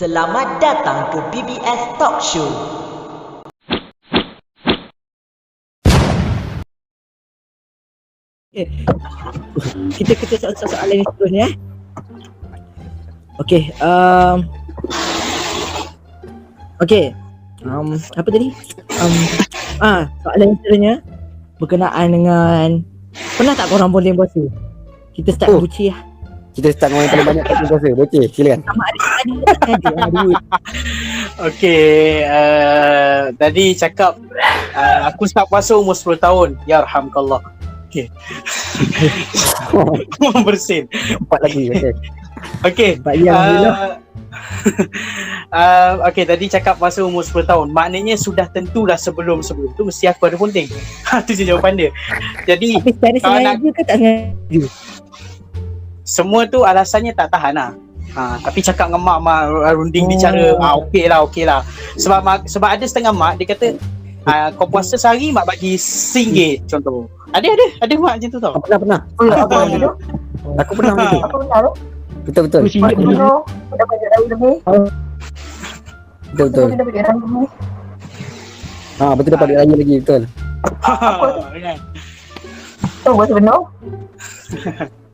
Selamat datang ke BBS Talk Show. Kita soalan yang seterusnya. Okey, apa tadi? Soalan yang seterusnya berkenaan dengan pernah tak korang bonding puasa? Kita start buci lah. Kita start dengan yang paling banyak kat puasa. Boceh, silakan. Sama ada dua. Okey, tadi cakap aku start puasa umur 10 tahun. Ya Yarhamkallah. Okey. Bersin. 4 lagi, okey. Okey. Okey, tadi cakap puasa umur 10 tahun. Maknanya sudah tentulah sebelum tu mesti aku ada bonding. Tu je jawapan dia. Jadi Tapi secara sengaja ke tak sengaja? semua tu alasannya tak tahan lah. Tapi cakap dengan mak runding bicara, okey lah. Sebab ada setengah mak dia kata kau puasa sehari mak bagi RM1 contoh. Ada mak macam tu tau. Pernah. Aku pernah macam tu. Aku pernah tu. Betul. Dah banyak tahun lebih. Betul. Dah banyak tahun lebih. Betul dapat duit raya lagi, betul. Kan? Tahu bahasa benar?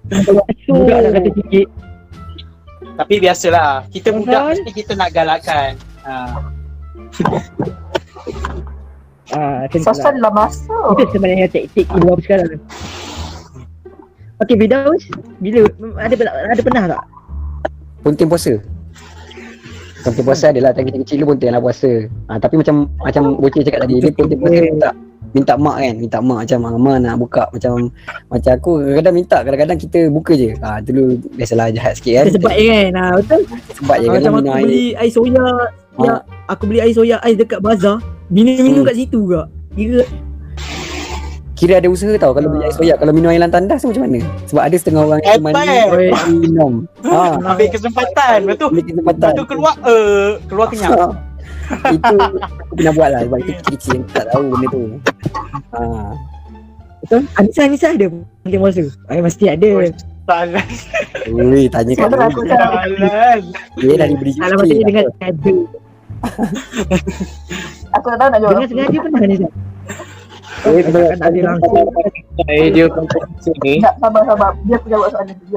Budak nak kata sikit. Tapi biasalah, kita budak mesti kita nak galakkan. Sosal lah masa. Itu sebenarnya taktik kedua sekarang. Okey, Firdaus, bila ada pernah tak? Ponting puasa. Ponting puasa adalah time kita kecil dulu ponting lah puasa. Tapi macam boceh cakap tadi, dia ponting puasa minta mak macam mak nak buka macam aku kadang-kadang kita buka je. Dulu biasalah jahat sikit kan. Sebab kan. Betul. Sebab je kan Macam aku beli air soya. Aku beli air soya ais dekat bazar. Minum kat situ ke? Kira ada usaha tau kalau beli air soya, kalau minum air lantandas tu macam mana? Sebab ada setengah orang yang minum. Ambil kesempatan, betul. Betul keluar kenyang. Itu aku pernah buat lah sebab itu kecil-kecil tak tahu benda tu. Betul? Anissa ada mungkin puasa? Mesti ada. Salah. Ui, tanya kat dia. Salah. Dia dah diberi sikit. Alamat dia dengan sengaja. Aku tak tahu nak jawab. Dengan sengaja pernah Anissa? Tak ada langsung. Dia kompetisi ni. Tak, sabar. Dia aku jawab soalan tu.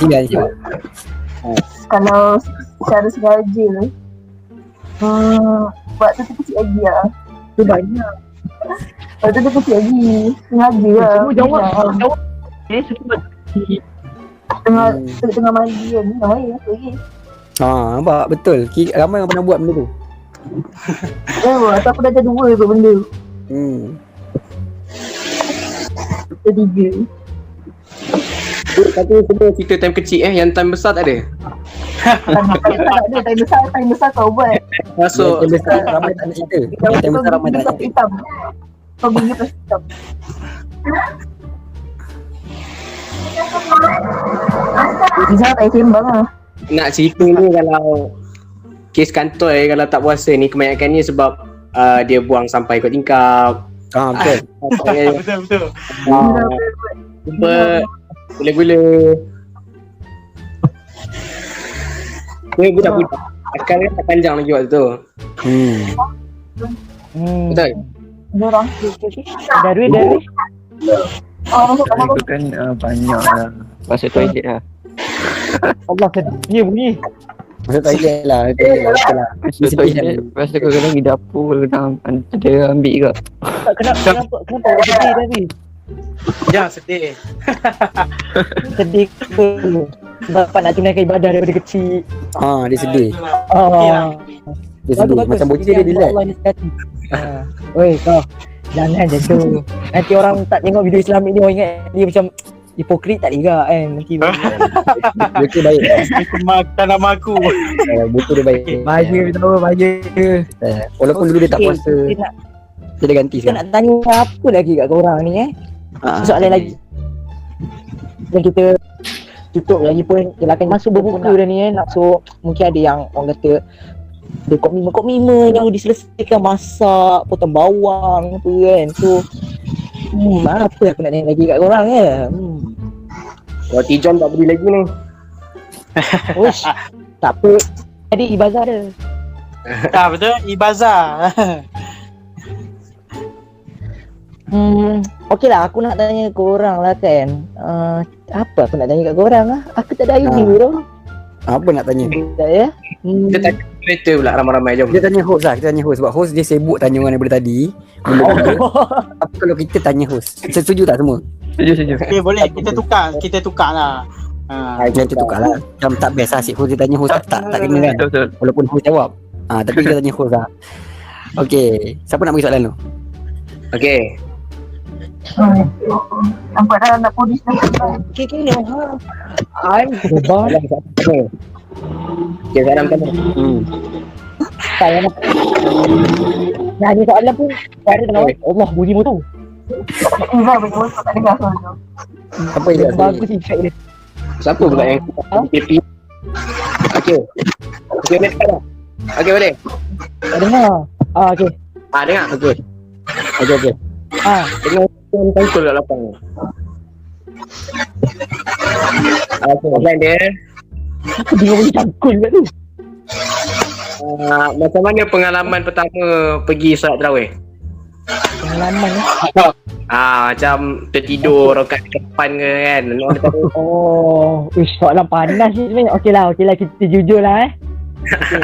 Sila. Kalau secara sengaja waktu tu kecil lagi lah. Tu banyak. Waktu tu kecil lagi. Sengaja lah. Semua jawab. Semua Tengah mandi kan. Tengah mandi aku lagi. Nampak betul. Ramai yang pernah buat benda tu. Atau aku dah ada dua tu benda. Ketiga. Kata semua cerita time kecil yang time besar tak ada. Tak ada. Time besar kau buat. Masuk Yang besar ramai tak nak cerita. Yang besar ramai tak nak cerita. Hitam. Kau gigi plus hitam. Bisa tak sembang lah. nak cerita ni kalau kes kantoi kalau tak puasa ni kebanyakannya sebab dia buang sampah ikut tingkap. Betul. Betul. Jumpa gula-gula. Dia budak-budak akal dia tak panjang lagi waktu tu. Betul? Diorang. Darwi. Masuk. Itu kan banyak lah. Masuk toilet lah. Allah sedih bunyi. Masuk toilet lah. Betul lah. Masuk toilet. Lepas tu kadang-kadang di dapur kadang ada ambil ke. Kenapa sedih Darwi? Ya, sedih. Sedih ke? Bapak nak tunaikan ibadah daripada kecil. Dia sedih. Dia sedih. Macam bocil dia relax. Oi kau, jangan macam tu. Nanti orang tak tengok video Islamik ni, orang ingat dia macam hipokrit tak juga kan. Nanti Bocil baik. Makan nama aku. Bocil dia baik. bahaya tahu, bahaya. Walaupun dulu dia tak puasa, dia dah ganti Kita sekarang. nak tanya apa lagi kat korang ni soalan lagi. Dan kita tutup lagi pun silakan masuk berbuka dah ni masuk. Mungkin ada yang orang kata dia kok mima yang diselesaikan masak, potong bawang apa kan. So apa aku nak tanya lagi kat korang Roti John tak beli lagi ni. Uish, tak apa. jadi ibazah dia. Betul, Ibaza. Okey lah, aku nak tanya korang lah kan. Apa aku nak tanya kat korang lah? Aku tak ada idea tau. Apa nak tanya? Tak ya? Kita tanya kereta pula ramai-ramai jom. Kita tanya host lah, kita tanya host sebab host dia sibuk tanya orang daripada tadi. Apa kalau kita tanya host? Setuju tak semua? Setuju. Okay, boleh. Kita tukar lah. Kita tukar lah. Macam tak best lah si host dia tanya host tak kena kan. Betul. Walaupun host jawab. Tapi kita tanya host lah. Okay, siapa nak bagi soalan tu? Okay. Nampak dah nak polis dah. Okay, ni I'm Boban. Okay, sekarang tanya. Saya nak nyanyi soalan pun suara dengar. Allah, bunyi motor. Izzah betul tak dengar suara tu. Apa yang Bagus effect dia. Siapa pula yang PP? Okay. Okay, next sekarang. Okay, boleh? Tak dengar. Okay. Dengar. Okay. Dengar yang kontrol kat belakang ni. Okay, soalan dia. Aku bingung boleh cangkul kat tu. Macam mana pengalaman pertama pergi solat tarawih? Pengalaman ni. Macam tertidur rokat depan ke kan? Oh, soalan panas ni sebenarnya. Okey lah, kita jujur lah Okay,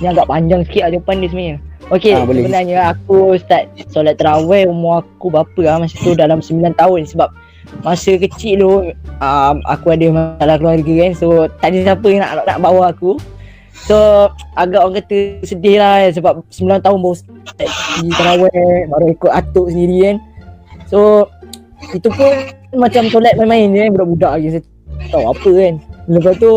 ni agak panjang sikit lah jawapan dia sebenarnya. Okey, boleh. sebenarnya aku start solat tarawih umur aku berapa lah, masa tu dalam 9 tahun. Sebab masa kecil tu aku ada masalah keluarga kan, so tak ada siapa yang nak bawa aku. So agak orang kata sedih lah kan, sebab 9 tahun baru start pergi tarawih, baru ikut atuk sendiri kan. So itu pun macam solat main-main je kan, budak-budak lagi, saya tak tahu apa kan. Lepas tu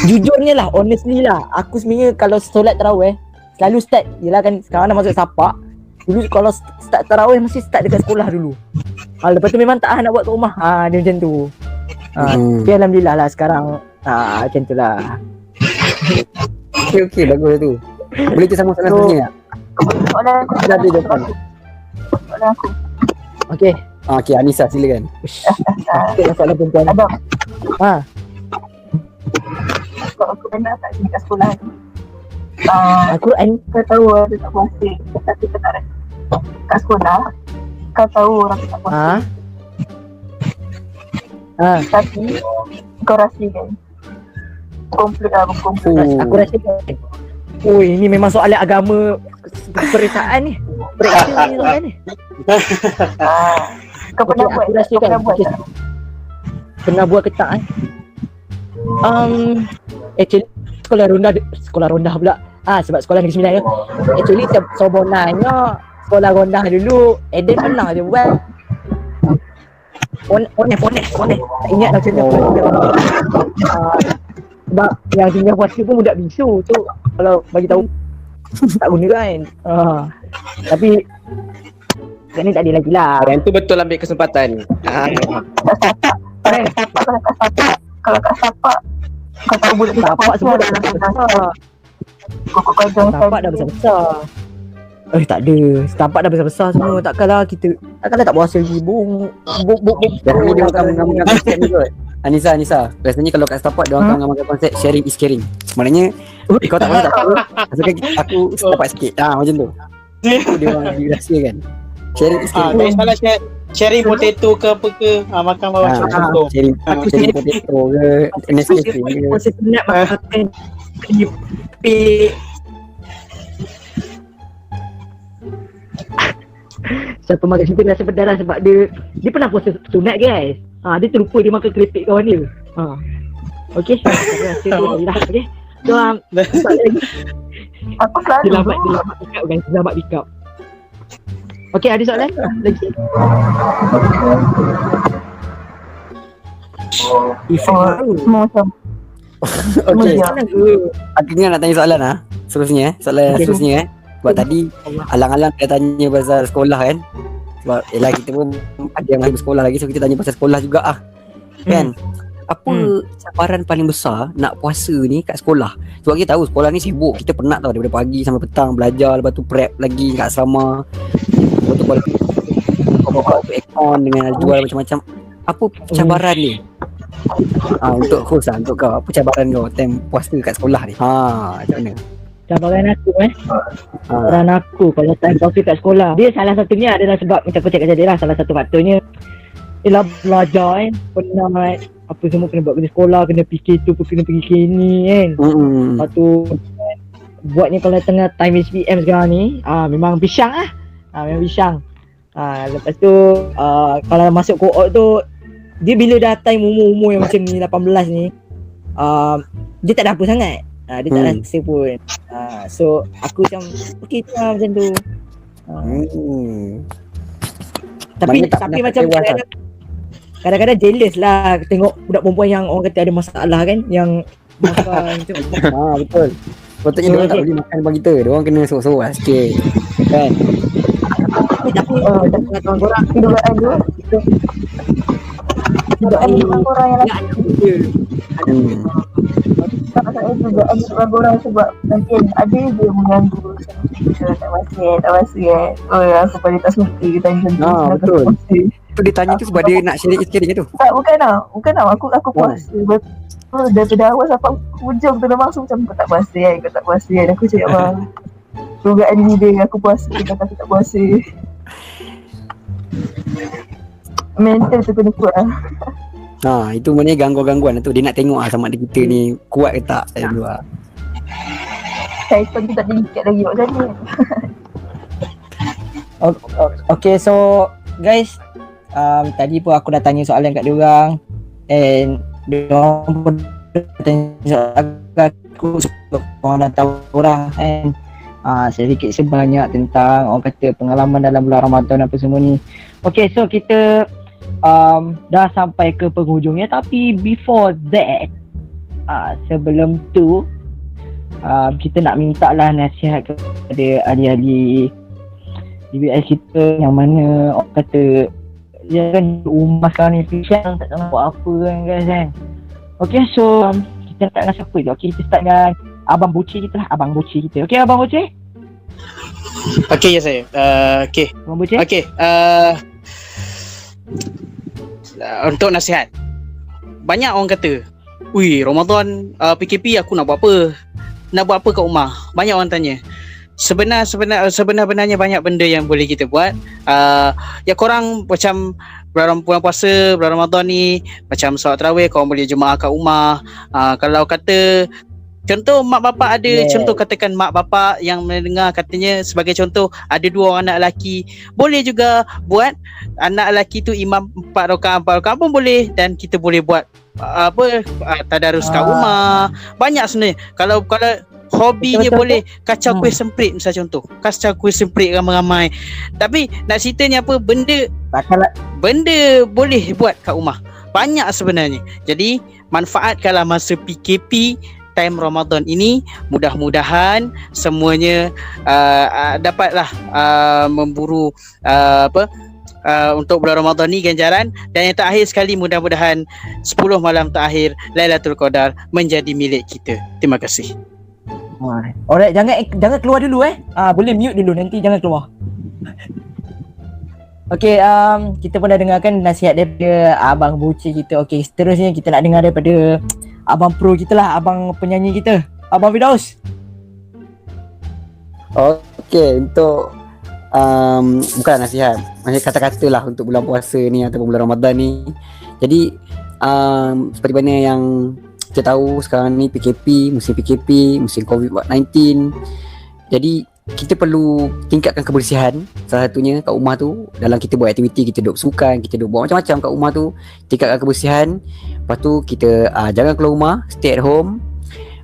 jujurnya lah, honestly lah, aku sebenarnya kalau solat tarawih selalu start, yelah kan sekarang dah masuk sapak. Dulu kalau start tarawih mesti start dekat sekolah dulu. Lepas tu memang tak nak buat kat rumah. Dia macam tu. Tapi alhamdulillah lah sekarang macam tu lah. Okay, bagus tu. Boleh kita sama soalan seterusnya tak? Soalan aku. Kita ada jawapan. Soalan aku. Okay. Okay, Anissa silakan. Kita soalan perempuan. Abang, Ha. kalau aku pernah tak pergi kat sekolah ni. Al-Quran. Kau tahu ada tak puasa, tapi kau tak rasa. Kat sekolah, kau tahu orang tak puasa. Tapi kau rasa kan komplit lah berkumpul. Aku rasa kan. Ini memang soalan agama perasaan ni. Perasaan ni soalan ni. Kau pernah buat? Aku rasa Kau kan. pernah buat? Pernah buat ke tak actually sekolah rendah pula. Sebab sekolah Negeri Sembilan kan. Actually sebenarnya sekolah rendah dulu Eden pernah je buat. Poneh. Tak ingat dah macam mana. Sebab yang tinggal puasa pun budak bisu tu, kalau bagi tahu tak guna kan. Tapi sekarang ni tak ada lagi lah. Yang tu betul ambil kesempatan. Kalau kat sapak, kau tahu boleh tak Tapak puasa semua dah dalam besar-besar. Kau join Tapak dah besar-besar. Tak ada. Tapak dah besar-besar semua. Takkanlah tak puasa lagi. Bung. Biasanya dia akan mengamalkan konsep ni kot. Anissa, rasanya kalau kat Setapak dia akan mengamalkan konsep sharing is caring. Maknanya kau tak puasa tak apa, maksudkan aku dapat sikit. Macam tu. Itu dia orang dirahsiakan. Sharing is caring. Tak salah sharing potato ke apa ke, makan bawah contoh. Sharing potato ke, Nescafe ke. Puasa sunat makan keripik. Siapa makan keripik rasa berdarah sebab dia pernah puasa sunat guys. Dia terlupa dia makan keripik kawan dia. Okey, saya rasa tu lah. Okey. So Aku selalu dia lambat pick up kan, dia lambat pick up. Okey, ada soalan lagi? semua macam Okey. Ya. Aku ingat nak tanya soalan seterusnya soalan Okay. seterusnya sebab tadi alang-alang dia tanya pasal sekolah kan. Sebab yelah kita pun ada yang masih bersekolah lagi, so kita tanya pasal sekolah juga kan. Apa cabaran paling besar nak puasa ni kat sekolah? Sebab kita tahu sekolah ni sibuk, kita penat tau daripada pagi sampai petang belajar, lepas tu prep lagi kat asrama, lepas tu kau buka aircon dengan jual macam-macam. Apa cabaran ni? Untuk host lah, untuk kau. Apa cabaran kau time puasa kat sekolah ni? Macam mana? Cabaran aku Ha. cabaran aku kalau time puasa kat sekolah. Dia salah satunya adalah sebab macam aku cakap tadi lah, salah satu faktornya ialah belajar kan. Penat, apa semua kena buat kerja sekolah, kena fikir tu, kena pergi sini kan. Lepas tu buatnya kalau tengah time SPM sekarang ni, memang bisang lah. Memang bisang. Lepas tu kalau masuk co-op tu, dia bila dah time umur-umur yang macam ni 18 ni, dia tak ada apa sangat. Dia tak rasa pun. So aku macam okey tu lah macam tu. Tapi Maknanya tak pernah macam tewas lah. kadang-kadang jealous lah tengok budak perempuan yang orang kata ada masalah kan, yang makan macam Betul. Sepatutnya diorang tak boleh makan depan kita. Diorang kena sorok-sorok lah sikit. Kan? tapi Korang dugaan tu dugaan korang yang lelaki. Tak saya dugaan korang sebab nanti ada je mengganggu tak masih aku paling tak suka kita tanya betul. Tu dia tanya tu sebab dia nak share sikit je tu. tak bukan aku puasa betul daripada awal sampai hujung tu memang macam kau tak puasa aku cakap bang dugaan ni dia aku puasa dia kata aku tak puasa mental tu kena kuat lah. Itu maknanya gangguan-gangguan tu. Dia nak tengok sama ada kita ni kuat ke tak. Syaitan tu tak dekat lagi macam ni. Okay, so guys, tadi pun aku dah tanya soalan kat diorang, and diorang pun tanya soalan aku, sebab korang dah tahu orang kan, sedikit sebanyak tentang orang kata pengalaman dalam bulan Ramadan apa semua ni. Okay, so kita dah sampai ke penghujungnya, tapi before that, sebelum tu kita nak minta lah nasihat kepada ahli-ahli DBS kita yang mana orang kata ya kan rumah sekarang ni pisang tak tahu buat apa kan guys kan. Okay, so kita nak dengan siapa je? Okay, kita start dengan Abang Buci kita lah. Abang Buci kita. Okay, Abang Buci? Okay, ya saya. Okay. Abang Buci? Okay. Untuk nasihat, banyak orang kata, "Ui, Ramadan PKP aku nak buat apa? Nak buat apa kat rumah?" Banyak orang tanya. Sebenarnya banyak benda yang boleh kita buat. Ya korang macam bulan puasa, bulan Ramadan ni macam solat tarawih, korang boleh jemaah kat rumah. Kalau kata contoh mak bapak ada, contoh katakan mak bapak yang mendengar katanya sebagai contoh ada 2 orang anak lelaki, boleh juga buat anak lelaki tu imam 4 rakaat pun boleh, dan kita boleh buat tadarus kat rumah. Banyak sebenarnya. Kalau hobinya boleh kacau kuih semprit misal contoh. Kacau kuih semprit ramai-ramai. Tapi nak ceritanya apa, benda boleh buat kat rumah. Banyak sebenarnya. Jadi manfaatkanlah masa PKP time Ramadan ini, mudah-mudahan semuanya dapatlah memburu untuk bulan Ramadan ni ganjaran. Dan yang terakhir sekali, mudah-mudahan 10 malam terakhir Lailatul Qadar menjadi milik kita. Terima kasih. Alright, jangan keluar dulu boleh mute dulu, nanti jangan keluar. Okay, kita pun dah dengarkan nasihat daripada Abang Buci kita. Okay, seterusnya kita nak dengar daripada Abang Pro kita lah, abang penyanyi kita, Abang Firdaus. Okay, untuk bukan nasihat, maksudnya kata-kata lah untuk bulan puasa ni ataupun bulan Ramadan ni. Jadi seperti mana yang kita tahu sekarang ni musim PKP, musim COVID-19. Jadi kita perlu tingkatkan kebersihan. Salah satunya kat rumah tu, dalam kita buat aktiviti, kita duduk bersukan, kita duduk buat macam-macam kat rumah tu, tingkatkan kebersihan. Lepas tu kita jangan keluar rumah, stay at home.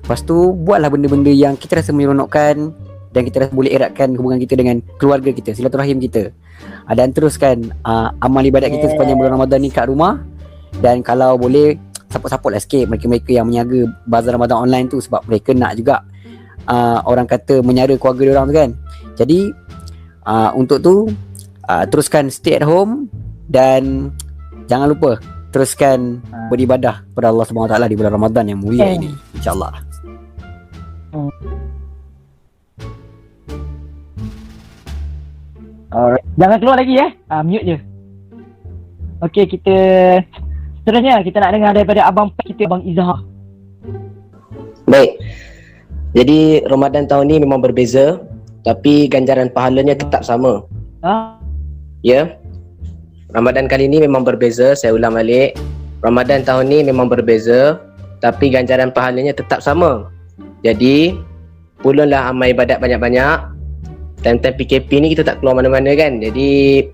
Lepas tu buatlah benda-benda yang kita rasa menyeronokkan dan kita rasa boleh eratkan hubungan kita dengan keluarga kita, silaturahim kita. Dan teruskan amal ibadat kita sepanjang bulan Ramadan ni kat rumah. Dan kalau boleh support lah sikit mereka-mereka yang menjaga bazar Ramadan online tu, sebab mereka nak juga orang kata menyara keluarga diorang tu kan. Jadi untuk tu teruskan stay at home dan jangan lupa teruskan beribadah kepada Allah SWT di bulan Ramadan yang mulia ini, insyaAllah. Alright, jangan keluar lagi mute je. Okay, kita Seterusnya kita nak dengar daripada abang kita, Abang Izzah. Baik. Jadi Ramadan tahun ni memang berbeza, tapi ganjaran pahalanya tetap sama. Ha? Ya. Ramadan kali ni memang berbeza, saya ulang balik. Ramadan tahun ni memang berbeza, tapi ganjaran pahalanya tetap sama. Jadi, pulanglah amal ibadat banyak-banyak. Time-time PKP ni kita tak keluar mana-mana kan. Jadi,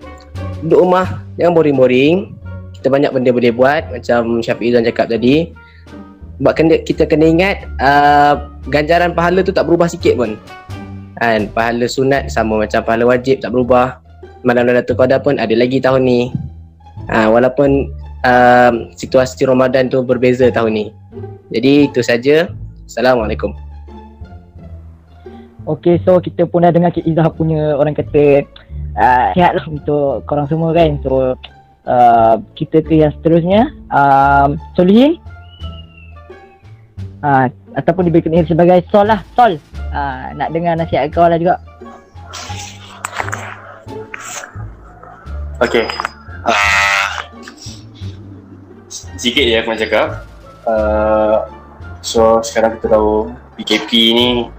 duduk rumah, jangan boring-boring. Kita banyak benda boleh buat, macam Syafiq Izan cakap tadi. Sebab kita kena ingat, ganjaran pahala tu tak berubah sikit pun. Kan, pahala sunat sama macam pahala wajib tak berubah. Malam Lailatul Qadar pun ada lagi tahun ni. Walaupun situasi Ramadan tu berbeza tahun ni. Jadi itu saja. Assalamualaikum. Okay, so kita pun dah dengar Cik Izzah punya orang kata sihat lah untuk korang semua kan. So kita ke yang seterusnya, Solihin, ataupun dikenal sebagai Sol lah. Sol, nak dengar nasihat kau lah juga. Okay. Sikit je aku nak cakap. So sekarang kita tahu PKP ni,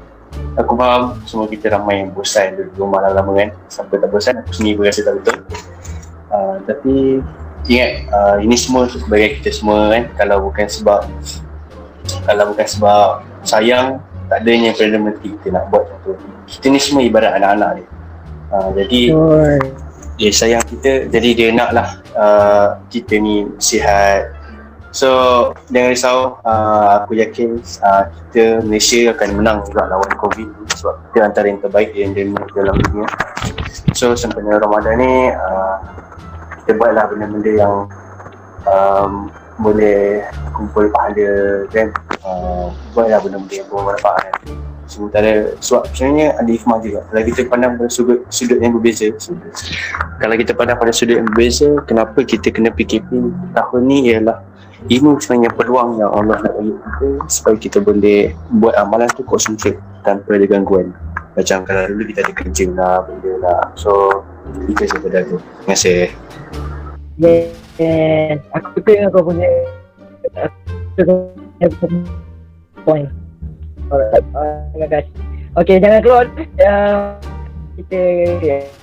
aku faham semua kita ramai yang bosan duduk rumah lama-lama kan. Siapa tak bosan, aku sendiri pun rasa tak betul. Tapi ingat, ini semua untuk kebaikan kita semua kan. Kalau bukan sebab sayang, tak adanya Perdana Menteri kita nak buat macam tu. Kita ni semua ibarat anak-anak dia. Jadi dia sayang kita, jadi dia naklah kita ni sihat. So jangan risau, aku yakin kita Malaysia akan menang juga lawan COVID ni, sebab kita antara yang terbaik di endemik dalam dunia. So sempena Ramadan ni, kita buatlah benda-benda yang boleh kumpul pahala kan. Buatlah benda-benda yang bermanfaat kan. Sementara sebab sebenarnya ada hikmah juga. Kalau kita pandang pada sudut yang berbeza, kalau kita pandang pada sudut yang berbeza, kenapa kita kena PKP tahun ni ialah ini sebenarnya peluang yang Allah nak bagi kita supaya kita boleh buat amalan tu concentrate tanpa ada gangguan. Macam kalau dulu kita ada kerja lah, benda lah. So itu sebenarnya tu. Terima kasih. Yes, aku suka dengan kau punya point. Alright, terima kasih. Okay, jangan keluar. Kita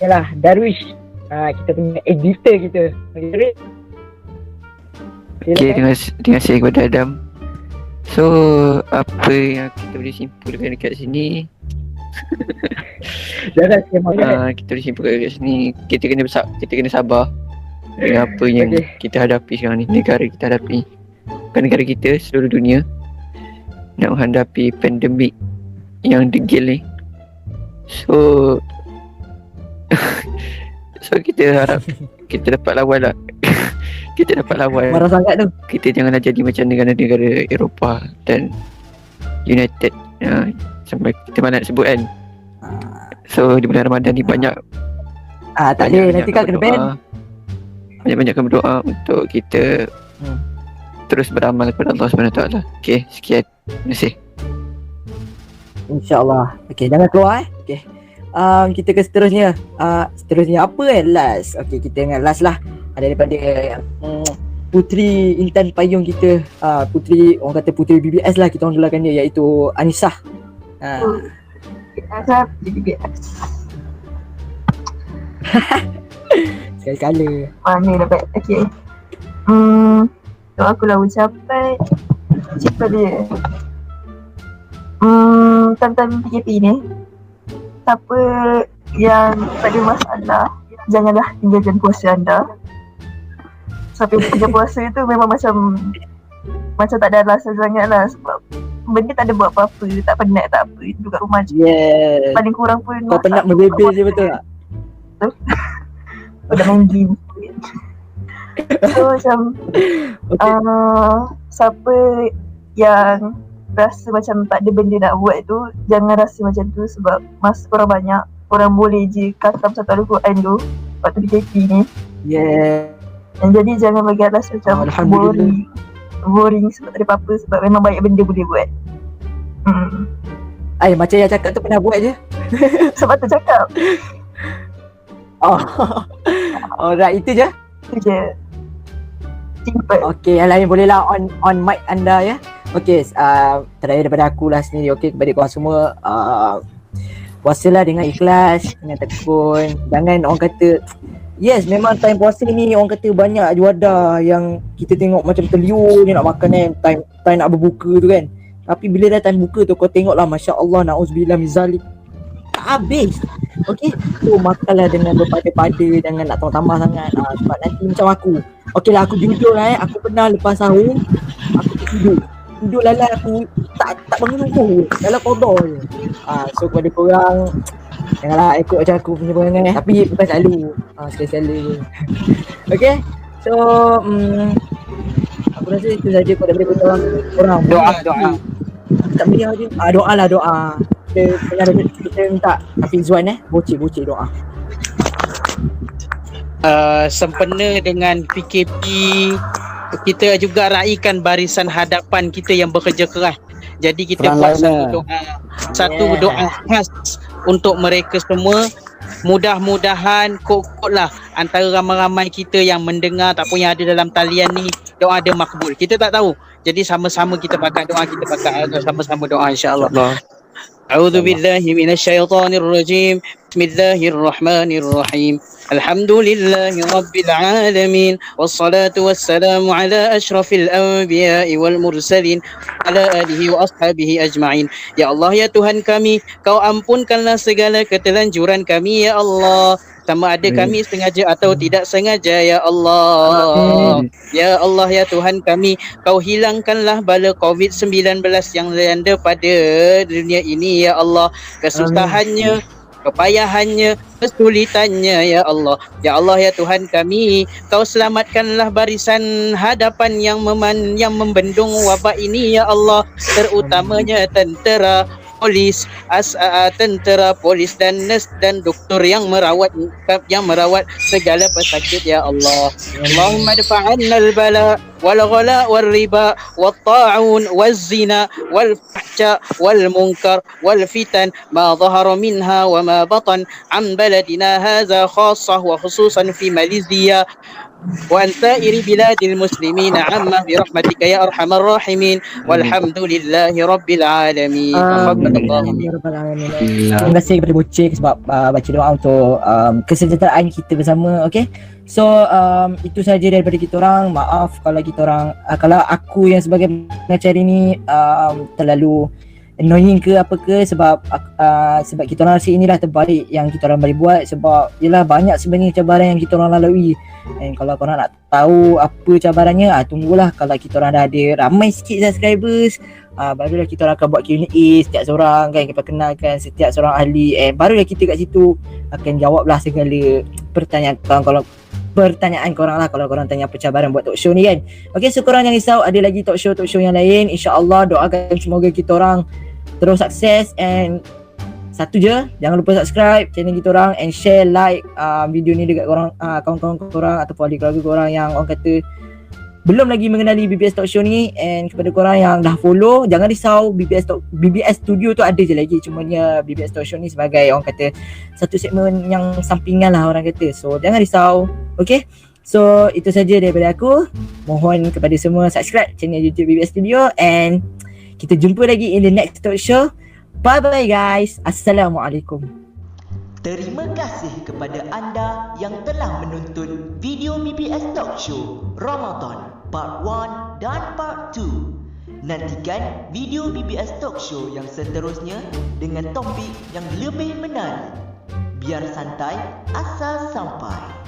yalah Darwish, kita punya editor kita. Okay, terima kasih kepada Adam. So, apa yang kita boleh simpulkan dekat sini? Jangan semangat. Kita boleh simpulkan dekat sini, kita kena sabar dengan apa yang kita hadapi sekarang ni. Negara kita hadapi, bukan negara kita, seluruh dunia nak menghadapi pandemik yang degil ni. So kita harap kita dapat lawan lah. Kita dapat lawan. Marah sangat tu. Kita janganlah jadi macam negara-negara Eropah dan United, sampai kita mana nak sebut kan. So di bulan Ramadan ni banyak tak ada, nanti kan kena ban. Banyak-banyakkan berdoa untuk kita terus beramal kepada Allah SWT. Okay, sekian. Terima kasih. InsyaAllah. Okay, jangan keluar Okay, kita ke seterusnya. Seterusnya apa last? Okay, kita dengan last lah. Ada daripada Puteri Intan Payung kita, Puteri, orang kata Puteri BBS lah, kita orang gelarkan dia, iaitu Anisah. Asal BBS. Sekali-kala. Mana dapat? Okay. Doa aku lah ucapan cipta dia. Tentang PKP ni, siapa yang tak ada masalah, janganlah tinggalkan puasa anda. Sampai kerja puasa tu memang macam tak ada rasa sangat lah, sebab benda tak ada buat apa-apa, tak penat tak apa, duduk kat rumah je. Yes. Paling kurang pun Kau penat membebel je, betul tak? Dah main game. So macam siapa yang rasa macam tak ada benda nak buat tu, jangan rasa macam tu, sebab masa korang banyak, korang boleh je khatam satu Al-Quran tu waktu PKP ni. Yeah. Dan jadi jangan bagi rasa macam boring sebab tak ada apa-apa, sebab memang banyak benda boleh buat. Macam yang cakap tu pernah buat je. Sebab tu cakap. Alright, itu je. Itu je. Simple. Okey, yang lain bolehlah on mic anda ya. Okey, terakhir daripada aku lah sendiri. Okey, kepada korang semua, puasalah dengan ikhlas, dengan tekun. Jangan orang kata, yes memang time puasa ni orang kata banyak juada yang kita tengok macam terliur dia nak makan kan, time nak berbuka tu kan. Tapi bila dah time buka tu kau tengoklah, masya-Allah, na'udzubillah min zalik, tak habis. Okey, so makanlah dengan berpada-pada, jangan nak tambah sangat. Sebab nanti macam aku. Okeylah, aku jujur lah aku pernah lepas sahur aku tidur lala, aku tak bangun subuh, dalam kodor je. So kepada korang, janganlah ikut macam aku punya perangai, tapi bukan selalu, sekali-sekala je. Okay, so aku rasa itu saja pada korang. Doa. Tak beri je. Doa lah, doa. Kita minta Hafiz Zuan bocik doa. Sempena dengan PKP, kita juga raikan barisan hadapan kita yang bekerja keras. Jadi kita buat satu doa khas untuk mereka semua. Mudah-mudahan kokotlah antara ramai-ramai kita yang mendengar ataupun yang ada dalam talian ni, doa dia makbul. Kita tak tahu. Jadi sama-sama kita pakai doa, kita pakai sama-sama doa, insya-Allah. A'udzu billahi minasyaitonir rajim. Bismillahirrahmanirrahim. Alhamdulillahi rabbil alamin. Wassalatu wassalamu ala asyrafil anbiya'i wal mursalin ala alihi wa ashabihi ajma'in. Ya Allah, ya Tuhan kami, Kau ampunkanlah segala ketelanjuran kami ya Allah, sama ada kami sengaja atau tidak sengaja ya Allah. Ya Allah, ya Tuhan kami, Kau hilangkanlah bala COVID-19 yang melanda pada dunia ini ya Allah, kesusahannya, kepayahannya, kesulitannya ya Allah. Ya Allah, ya Tuhan kami, Kau selamatkanlah barisan hadapan yang membendung wabak ini ya Allah, terutamanya tentera, polis, tentera, polis dan nurse dan doktor yang merawat segala pesakit ya Allah. Allahumma dafa'anna al-bala wal ghala wal riba wat ta'un wal zina wal fahsya wal munkar wal fitan ma dhahara minha wa ma batan an baladina hadha khassah wa khususan fi Malaysia wa sa'iri biladil muslimin amma bi rahmatika ya arhamar rahimin walhamdulillahi rabbil alamin. Terima kasih kepada Bocik sebab baca doa untuk kesejahteraan kita bersama. Okay, so itu saja daripada kita orang. Maaf kalau kita orang kalau aku yang sebagai pengacara ni terlalu annoying ke apa ke, sebab kita orang rasa inilah terbaik yang kita orang boleh buat, sebab yelah banyak sebenarnya cabaran yang kita orang lalui. Dan kalau korang nak tahu apa cabarannya, tunggulah kalau kita orang dah ada ramai sikit subscribers, barulah kita orang akan buat Q&A setiap seorang kan, kita kenalkan setiap seorang ahli, barulah kita kat situ akan jawablah segala pertanyaan korang lah, kalau korang tanya apa cabaran buat talk show ni kan. Okay, so korang jangan risau, ada lagi talk show yang lain, InsyaAllah. Doakan semoga kita orang terus sukses. And satu je, jangan lupa subscribe channel kita orang and share, like video ni dekat korang, kawan-kawan korang ataupun adik keluarga korang yang orang kata belum lagi mengenali BBS Talk Show ni. And kepada korang yang dah follow, jangan risau, BBS Studio tu ada je lagi, cumanya BBS Talk Show ni sebagai orang kata satu segmen yang sampingan lah orang kata. So jangan risau. Okay, so itu saja daripada aku. Mohon kepada semua subscribe channel YouTube BBS Studio and kita jumpa lagi in the next talk show. Bye bye guys. Assalamualaikum. Terima kasih kepada anda yang telah menonton video BBS Talk Show Ramadan Part 1 dan Part 2. Nantikan video BBS Talk Show yang seterusnya dengan topik yang lebih menarik. Biar santai asal sampai.